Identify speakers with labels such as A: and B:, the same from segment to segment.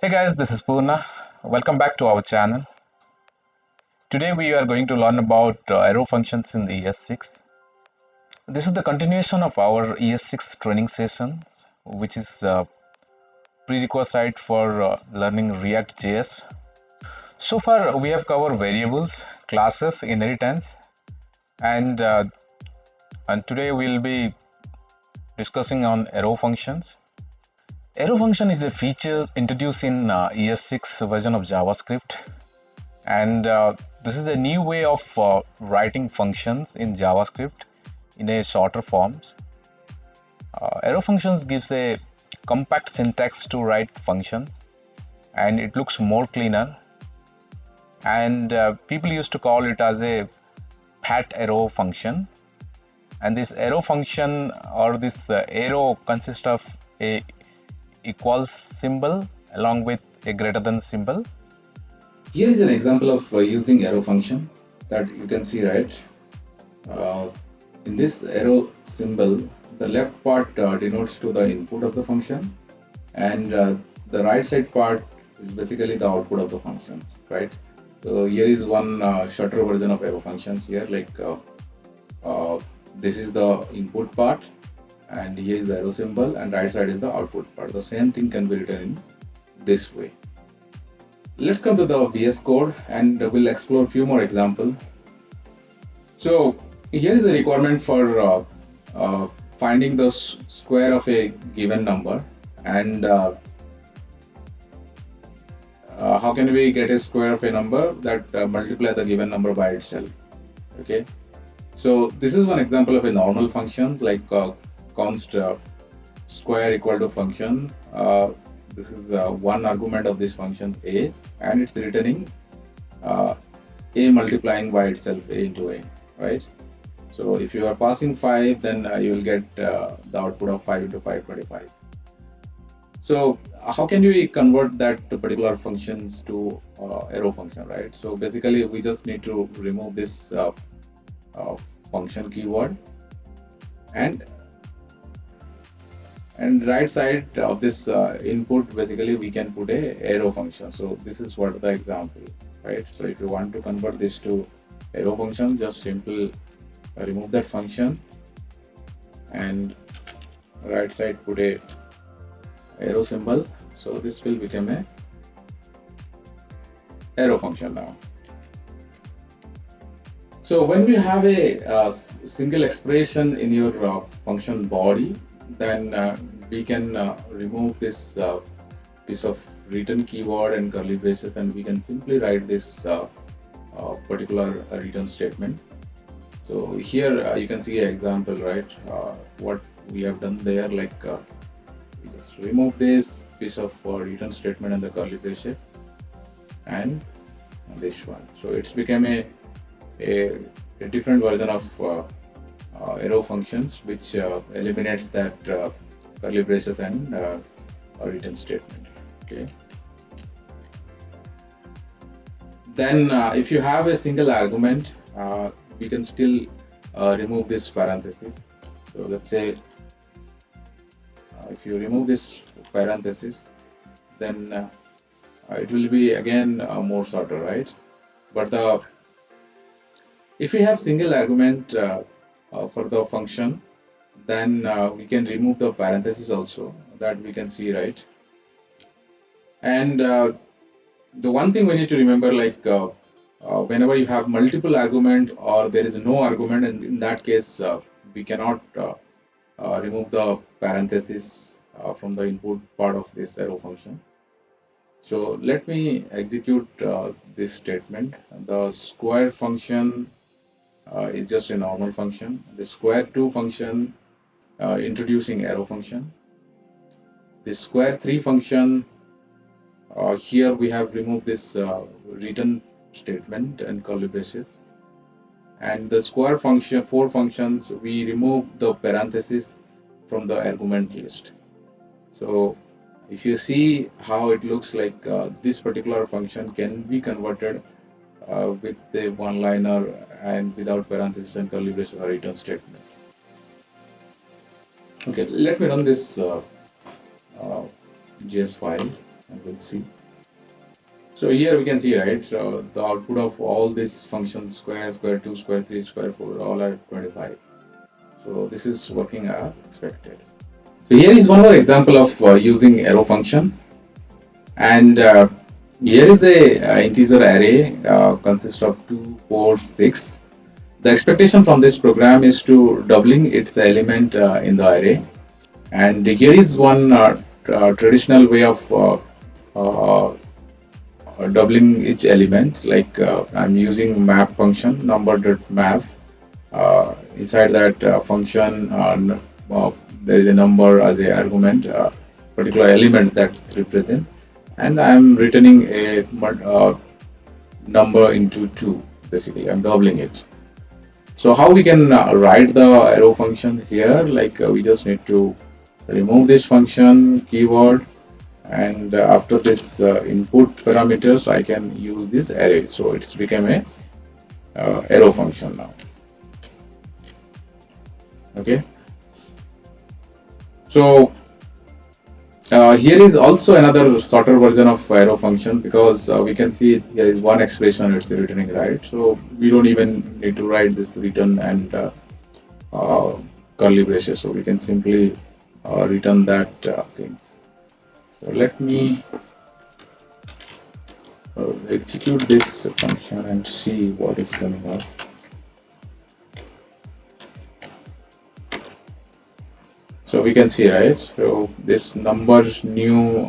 A: Hey guys, this is Purna. Welcome back to our channel. Today we are going to learn about arrow functions in the ES6. This is the continuation of our ES6 training session, which is prerequisite for learning reactjs. So far we have covered variables, classes, inheritance, and today we'll be discussing on arrow functions. Arrow function is a feature introduced in ES6 version of JavaScript, and this is a new way of writing functions in JavaScript in a shorter forms. Arrow functions gives a compact syntax to write function, and it looks more cleaner, and people used to call it as a fat arrow function. And this arrow function or this arrow consists of a equals symbol along with a greater than symbol.
B: Here is an example of using arrow function that you can see, right? In this arrow symbol, the left part denotes to the input of the function, and the right side part is basically the output of the functions, right? So here is one shorter version of arrow functions here, like this is the input part, and here is the arrow symbol, and right side is the output part. The same thing can be written in this way. Let's come to the VS Code and we'll explore a few more examples. So here is a requirement for finding the square of a given number, and how can we get a square of a number that multiply the given number by itself? Okay, so this is one example of a normal function like const square equal to function. This is one argument of this function a, and it's returning a multiplying by itself, a into a, right? So if you are passing 5, then you will get the output of 5 into 525. So how can we convert that to particular functions to arrow function, right? So basically we just need to remove this function keyword, and right side of this input, basically we can put a arrow function. So this is what the example, right? So if you want to convert this to arrow function, just simply remove that function and right side put a arrow symbol. So this will become a arrow function now. So when we have a single expression in your function body, then we can remove this piece of return keyword and curly braces, and we can simply write this particular return statement. So here you can see an example, right? What we have done there, like we just remove this piece of return statement and the curly braces, and this one. So it's become a different version of arrow functions, which eliminates that curly braces and a return statement. Okay. Then if you have a single argument, we can still remove this parenthesis. So let's say if you remove this parenthesis, then it will be again more shorter, right? But if we have single argument for the function, then we can remove the parenthesis also, that we can see, right? And the one thing we need to remember, like whenever you have multiple argument or there is no argument, and in that case we cannot remove the parenthesis from the input part of this arrow function. So let me execute this statement. The square function is just a normal function. The square2 function introducing arrow function. The square3 function, here we have removed this return statement and curly braces. And the square function 4 functions, we remove the parenthesis from the argument list. So if you see how it looks like, this particular function can be converted with a one-liner and without parenthesis and curly braces or return statement. Okay, let me run this JS file. and we'll see. So here we can see, right, the output of all these functions, square, square 2, square 3, square 4, all are 25. So this is working as expected. So here is one more example of using arrow function, and here is a integer array consists of 2, 4, 6. The expectation from this program is to doubling its element in the array, and here is one traditional way of uh, doubling each element. Like I'm using map function number.map. Inside that function, there is a number as a argument, particular element that represent, and I'm returning a number into 2. Basically, I'm doubling it. So how we can write the arrow function here? Like we just need to remove this function keyword, and after this input parameters, I can use this array. So it's become a arrow function now. Okay. So here is also another shorter version of arrow function, because we can see here is one expression it's returning, right? So we don't even need to write this return and curly braces. So we can simply return that things. So let me execute this function and see what is coming up. So we can see, right? So this number new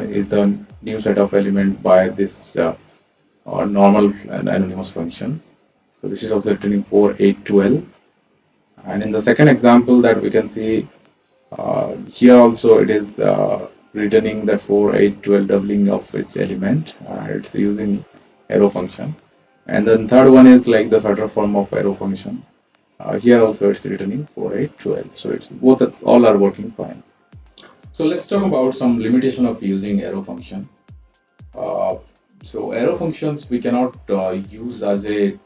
B: is the new set of element by this normal and anonymous functions. So this is also returning 4, 8, 12. And in the second example that we can see here also, it is returning that 4, 8, 12 doubling of its element. It's using arrow function. And then third one is like the shorter form of arrow function. Here also it's returning 4, 8, 12. So it's all are working fine. So let's talk about some limitation of using arrow function. So arrow functions we cannot use as a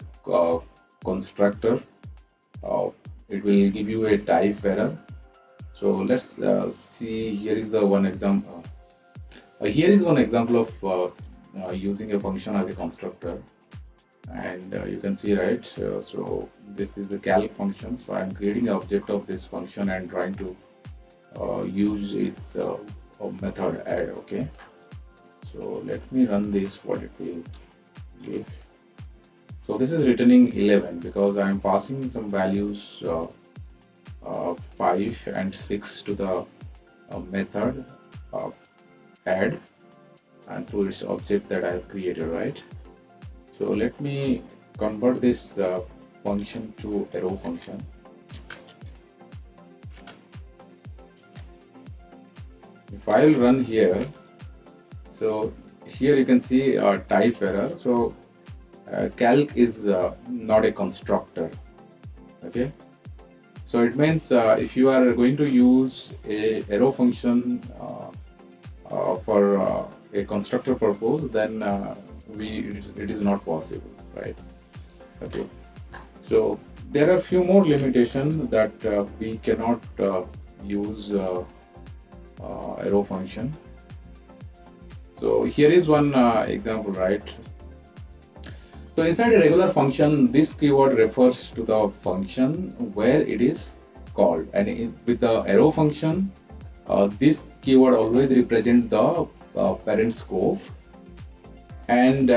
B: constructor. It will give you a type error. So let's see. Here is the one example. Here is one example of using a function as a constructor, and you can see, right. So this is the calc function. So I'm creating an object of this function and trying to use its method add. Okay. So let me run this. What it will give. So this is returning 11 because I'm passing some values 5 and 6 to the method add, and through its object that I have created, right? So let me convert this function to arrow function. If I will run here, so here you can see a type error. So calc is not a constructor. Okay. So it means if you are going to use a arrow function for a constructor purpose, then it is not possible, right? Okay. So there are a few more limitations that we cannot use arrow function. So here is one example, right? So inside a regular function, this keyword refers to the function where it is called, and with the arrow function, this keyword always represents the parent scope, and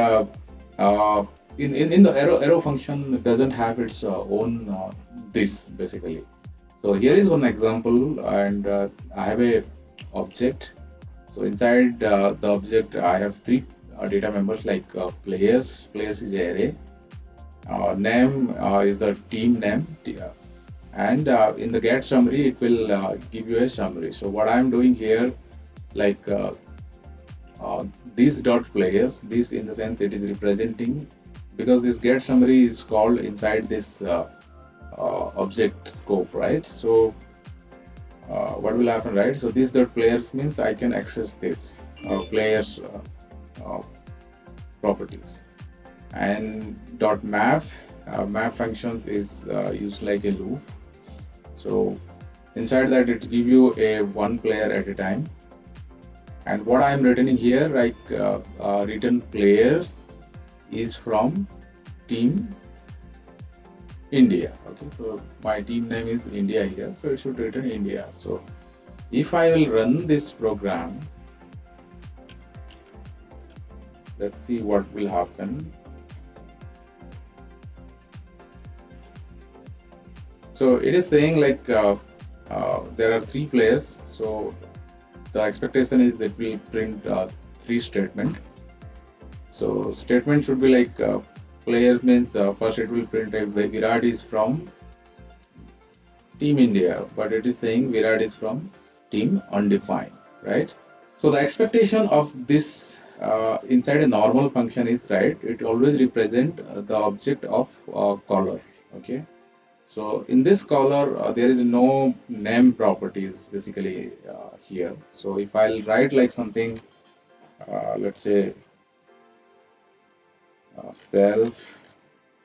B: in the arrow function doesn't have its own this basically. So here is one example, and I have a object. So inside the object, I have three data members like players. Players is array. Name is the team name, and in the get summary, it will give you a summary. So what I am doing here, like these dot players, this in the sense it is representing, because this get summary is called inside this object scope, right? So what will happen, right? So this dot players means I can access this players properties, and dot map map functions is used like a loop. So inside that it give you a one player at a time, And what I am returning here, like return players is from team India. Okay, so my team name is India here, so it should return India. So if I will run this program, let's see what will happen. So it is saying like there are 3 players, so the expectation is that we print 3 statement. So statement should be like player means first it will print Virat is from team India, but it is saying Virat is from team undefined, right? So the expectation of this inside a normal function is, right, it always represent the object of color. Okay, so in this color there is no name properties basically here. So if I'll write like something, let's say self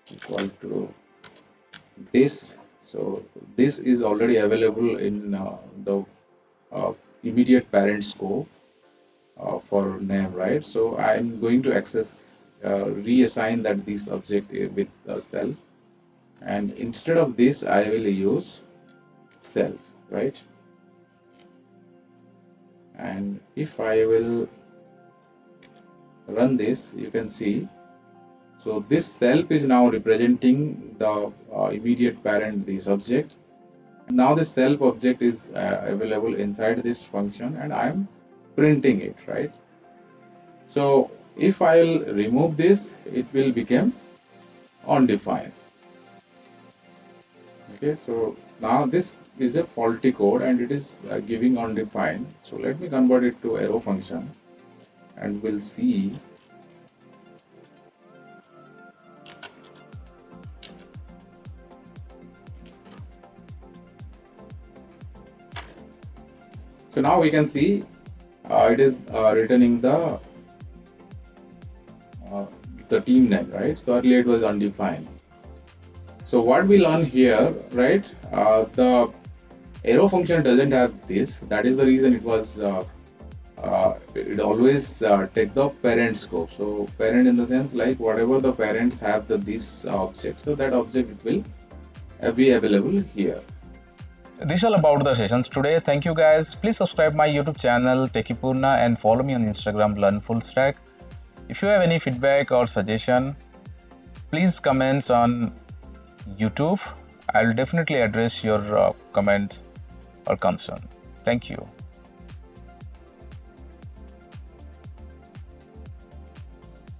B: equal to this, so this is already available in the immediate parent scope for name, right? So I'm going to access reassign that this object with self, and instead of this I will use self, right? And if I will run this, you can see, so this self is now representing the immediate parent, the subject. Now the self object is available inside this function, and I am printing it, right? So if I will remove this, it will become undefined. Okay, so now this is a faulty code and it is giving undefined. So let me convert it to arrow function, and we'll see. So now we can see it is returning the team name, right? So earlier it was undefined. So what we learn here, right? The arrow function doesn't have this. That is the reason it was it always take the parent scope. So parent in the sense like whatever the parents have this object, so that object it will be available here.
A: This is all about the sessions today. Thank you guys. Please subscribe my YouTube channel Techipurna and follow me on Instagram Learn Full Stack. If you have any feedback or suggestion, please comments on YouTube. I'll definitely address your comments or concern. Thank you.